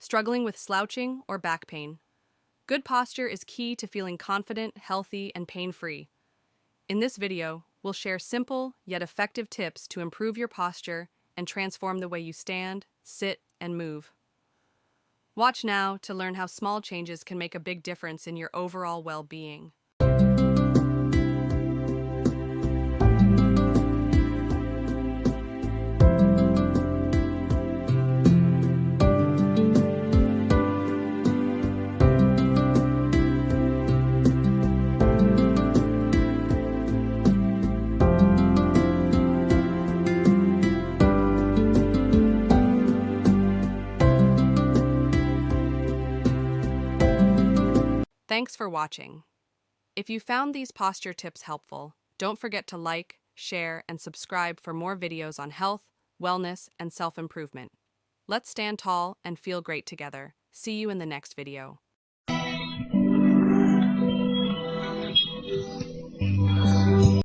Struggling with slouching or back pain? Good posture is key to feeling confident, healthy, and pain-free. In this video, we'll share simple yet effective tips to improve your posture and transform the way you stand, sit, and move. Watch now to learn how small changes can make a big difference in your overall well-being. Thanks for watching. If you found these posture tips helpful, don't forget to like, share, and subscribe for more videos on health, wellness, and self-improvement. Let's stand tall and feel great together. See you in the next video.